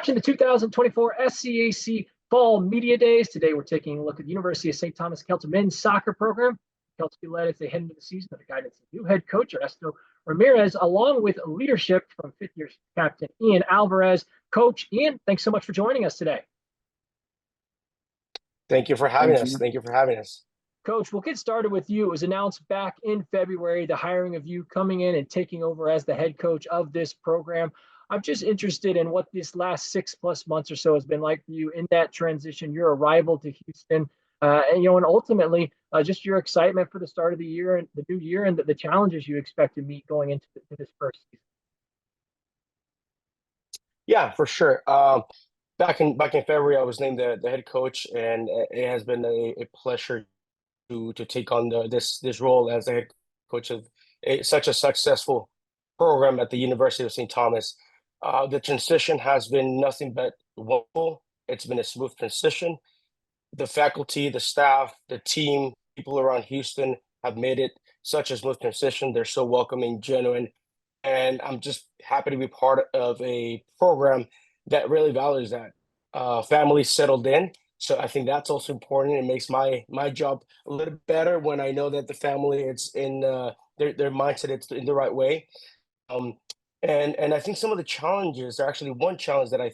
watching the 2024 SCAC Fall Media Days. Today, we're taking a look at the University of St. Thomas Celts men's soccer program. Celts be led as they head into the season under the guidance of new head coach Ernesto Ramirez, along with leadership from fifth-year captain Ian Alvarez. Coach Ian, thanks so much for joining us today. Thank you for having us. Thank you for having us. Coach, we'll get started with you. It was announced back in February, the hiring of you coming in and taking over as the head coach of this program. I'm just interested in what this last 6+ months or so has been like for you in that transition, your arrival to Houston, and ultimately just your excitement for the start of the year and the new year and the challenges you expect to meet going into this first season. Yeah, for sure. Back in February, I was named the head coach, and it has been a pleasure to take on this role as the head coach of such a successful program at the University of St. Thomas. The transition has been nothing but wonderful. It's been a smooth transition. The faculty, the staff, the team, people around Houston have made it such a smooth transition. They're so welcoming, genuine, and I'm just happy to be part of a program that really values that. Families settled in. So I think that's also important. It makes my job a little better when I know that the family, it's in their mindset, it's in the right way. And I think some of the challenges are actually one challenge that I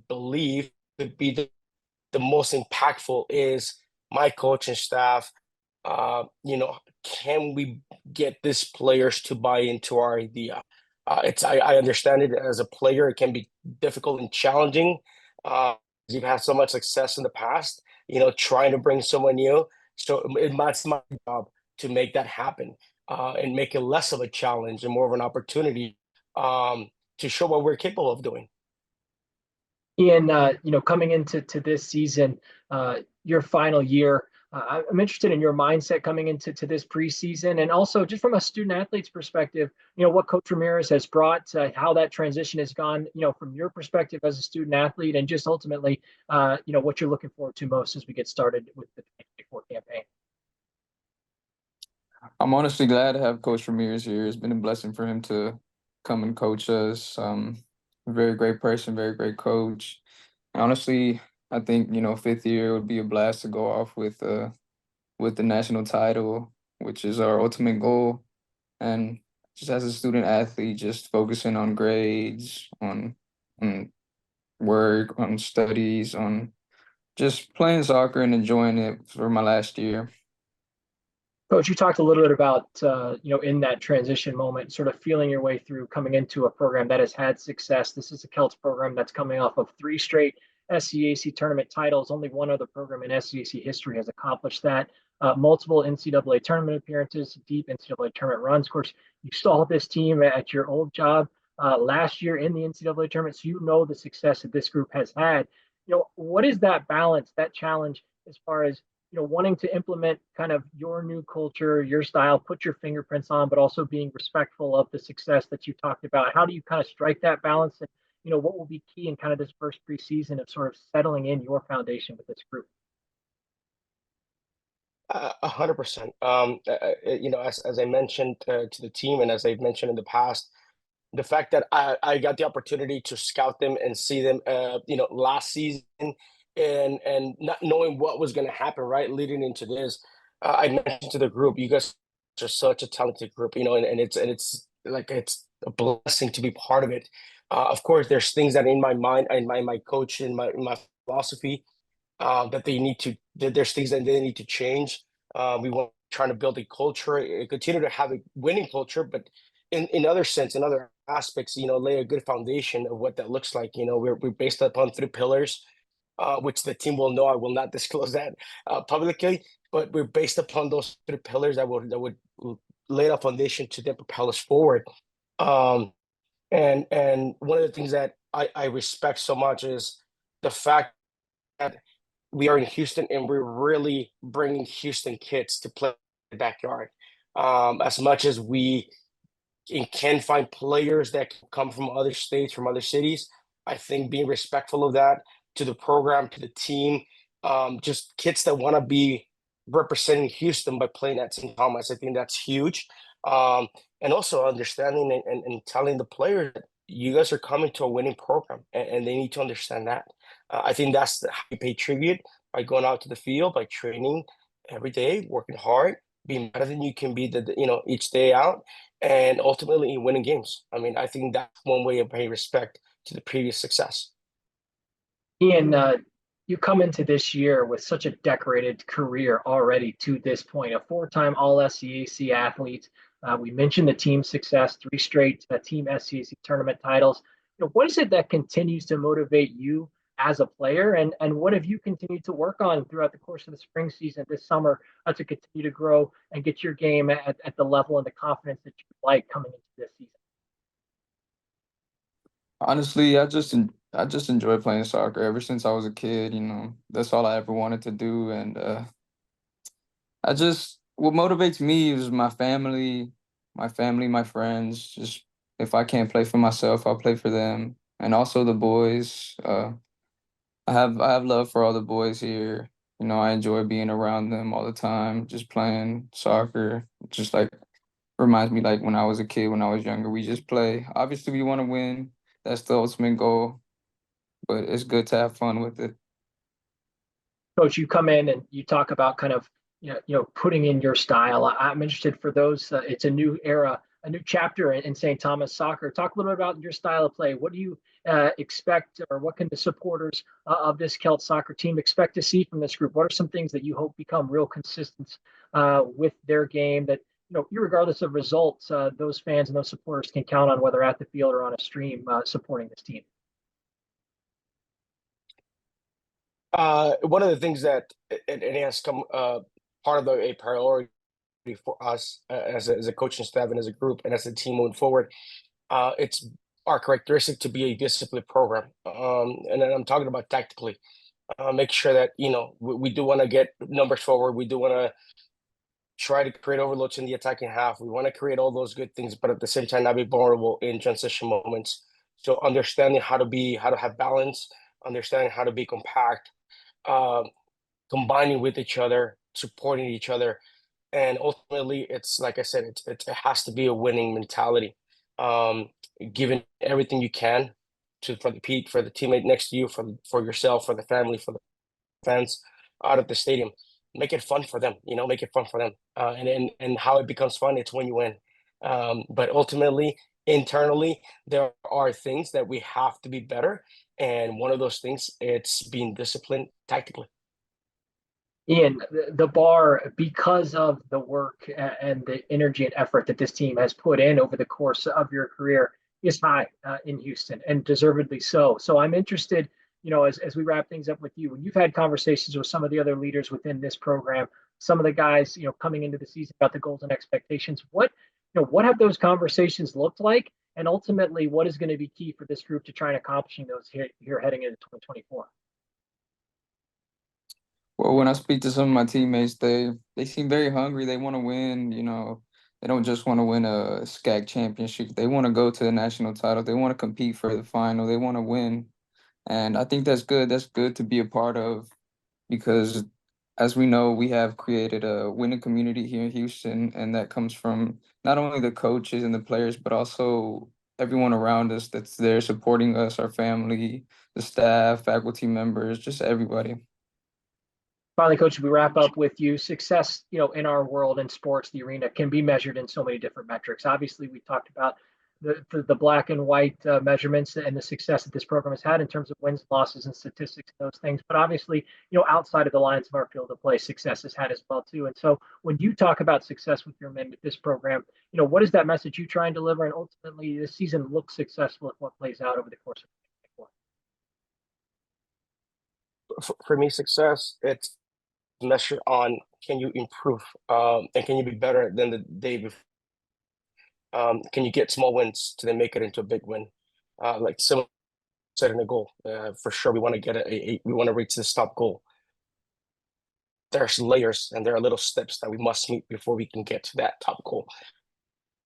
believe could be the most impactful is my coaching staff. Can we get these players to buy into our idea? I understand it as a player, it can be difficult and challenging. You've had so much success in the past, trying to bring someone new. So it's my job to make that happen and make it less of a challenge and more of an opportunity to show what we're capable of doing. Ian, coming into this season, your final year, I'm interested in your mindset coming into this preseason, and also just from a student athlete's perspective, what Coach Ramirez has brought, how that transition has gone, from your perspective as a student athlete, and just ultimately, what you're looking forward to most as we get started with the 2024 campaign. I'm honestly glad to have Coach Ramirez here. It's been a blessing for him to come and coach us. Very great person, very great coach. And honestly, I think, fifth year would be a blast to go off with the national title, which is our ultimate goal. And just as a student athlete, just focusing on grades, on work, on studies, on just playing soccer and enjoying it for my last year. Coach, you talked a little bit about, in that transition moment, sort of feeling your way through coming into a program that has had success. This is a Celts program that's coming off of 3 straight SCAC tournament titles. Only one other program in SCAC history has accomplished that. Multiple NCAA tournament appearances, deep NCAA tournament runs. Of course, you saw this team at your old job last year in the NCAA tournament, so you know the success that this group has had. What is that balance, that challenge, as far as wanting to implement kind of your new culture, your style, put your fingerprints on, but also being respectful of the success that you talked about? How do you kind of strike that balance? And, what will be key in kind of this first preseason of sort of settling in your foundation with this group? 100%. As I mentioned to the team, and as I've mentioned in the past, the fact that I got the opportunity to scout them and see them, last season, and not knowing what was going to happen, right, leading into this, I mentioned to the group, you guys are such a talented group, and it's like it's a blessing to be part of it. Of course, there's things that in my mind, and my coach, and my philosophy, that there's things that they need to change. We want trying to build a culture, continue to have a winning culture, but in other sense, in other aspects, lay a good foundation of what that looks like. We're based upon 3 pillars. Which the team will know. I will not disclose that publicly, but we're based upon those 3 pillars that would lay a foundation to then propel us forward. And one of the things that I respect so much is the fact that we are in Houston and we're really bringing Houston kids to play in the backyard. As much as we can find players that come from other states, from other cities, I think being respectful of that, to the program, to the team, just kids that want to be representing Houston by playing at St. Thomas. I think that's huge. And also understanding and telling the players that, you guys are coming to a winning program, and they need to understand that. I think that's how you pay tribute, by going out to the field, by training every day, working hard, being better than you can be, each day out, and ultimately winning games. I mean, I think that's one way of paying respect to the previous success. Ian, you come into this year with such a decorated career already to this point, a four-time All-SCAC athlete. We mentioned the team success, three straight team SCAC tournament titles. What is it that continues to motivate you as a player, and what have you continued to work on throughout the course of the spring season this summer to continue to grow and get your game at the level and the confidence that you like coming into this season? Honestly, I just enjoy playing soccer ever since I was a kid. That's all I ever wanted to do, and what motivates me is my friends. Just if I can't play for myself, I'll play for them, and also the boys. I have love for all the boys here. I enjoy being around them all the time, just playing soccer. Just like reminds me like when I was a kid, when I was younger, we just play. Obviously, we want to win. That's the ultimate goal, but it's good to have fun with it. Coach, you come in and you talk about kind of putting in your style. I'm interested for those. It's a new era, a new chapter in St. Thomas soccer. Talk a little bit about your style of play. What do you expect, or what can the supporters of this Celts soccer team expect to see from this group? What are some things that you hope become real consistent with their game that, regardless of results, those fans and those supporters can count on, whether at the field or on a stream, supporting this team? One of the things that it has come part of a priority for us as a coaching staff and as a group and as a team moving forward. It's our characteristic to be a disciplined program, and then I'm talking about tactically. Make sure that we do want to get numbers forward. We do want to try to create overloads in the attacking half. We want to create all those good things, but at the same time not be vulnerable in transition moments. So understanding how to have balance, understanding how to be compact, combining with each other, supporting each other, and ultimately, it's like I said, it has to be a winning mentality. Giving everything you can for the teammate next to you, for yourself, for the family, for the fans out of the stadium. Make it fun for them. Make it fun for them. And how it becomes fun, it's when you win. But ultimately, internally, there are things that we have to be better, and one of those things, it's being disciplined tactically. Ian, the bar, because of the work and the energy and effort that this team has put in over the course of your career, is high in Houston, and deservedly so. So I'm interested, as we wrap things up with you, when you've had conversations with some of the other leaders within this program, some of the guys, coming into the season about the goals and expectations, what have those conversations looked like? And ultimately, what is going to be key for this group to try and accomplishing those here heading into 2024? Well, when I speak to some of my teammates, they seem very hungry. They want to win. They don't just want to win a SCAC championship. They want to go to the national title. They want to compete for the final. They want to win, and I think that's good. That's good to be a part of, because, as we know, we have created a winning community here in Houston, and that comes from not only the coaches and the players, but also everyone around us that's there supporting us, our family, the staff, faculty members, just everybody. Finally, Coach, we wrap up with you. Success, in our world in sports, the arena can be measured in so many different metrics. Obviously, we talked about the black and white measurements and the success that this program has had in terms of wins, losses, and statistics, those things. But obviously, outside of the lines of our field of play, success has had as well too. And so, when you talk about success with your men with this program, what is that message you try and deliver? And ultimately, this season looks successful if what plays out over the course of 2024. For me, success, it's measured on, can you improve, and can you be better than the day before? Can you get small wins to then make it into a big win? Like someone said in a goal, for sure we want to get we want to reach this top goal. There's layers and there are little steps that we must meet before we can get to that top goal.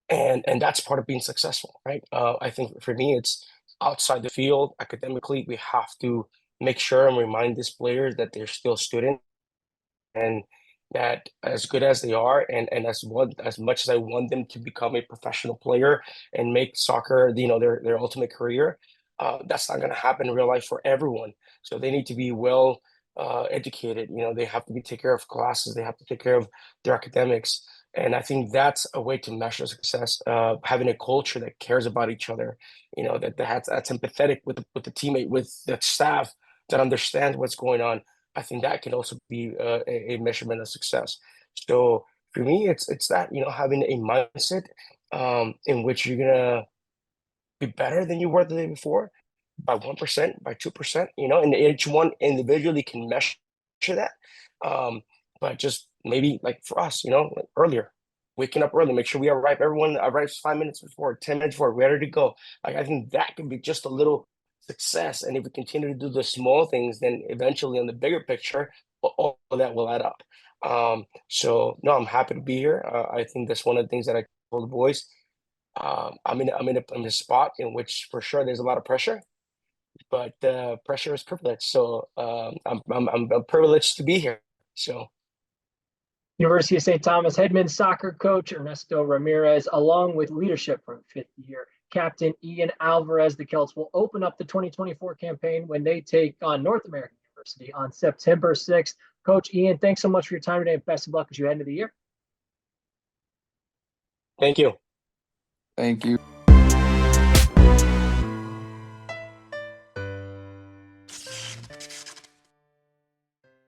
And that's part of being successful, right? I think for me, it's outside the field, academically, we have to make sure and remind these players that they're still students, and that as good as they are, and as much as I want them to become a professional player and make soccer, their ultimate career, that's not going to happen in real life for everyone. So they need to be well educated. They have to take care of classes, they have to take care of their academics. And I think that's a way to measure success, having a culture that cares about each other, that's empathetic with the teammate, with the staff, that understands what's going on. I think that can also be a measurement of success. So for me, it's that, having a mindset in which you're gonna be better than you were the day before by 1%, by 2%, and each one individually can measure that. But just maybe like for us, like earlier, waking up early, make sure we arrive, everyone arrives 5 minutes before, 10 minutes before, ready to go. Like, I think that could be just a little success. And if we continue to do the small things, then eventually on the bigger picture, all of that will add up. So no, I'm happy to be here. I think that's one of the things that I told the boys. I'm in a spot in which for sure there's a lot of pressure, but pressure is privilege. So I'm privileged to be here. So. University of St. Thomas head men's soccer coach Ernesto Ramirez, along with leadership from fifth year captain Ian Alvarez. The Celts will open up the 2024 campaign when they take on North American University on September 6th. Coach Ian, thanks so much for your time today, and best of luck as you head into the year. Thank you. Thank you.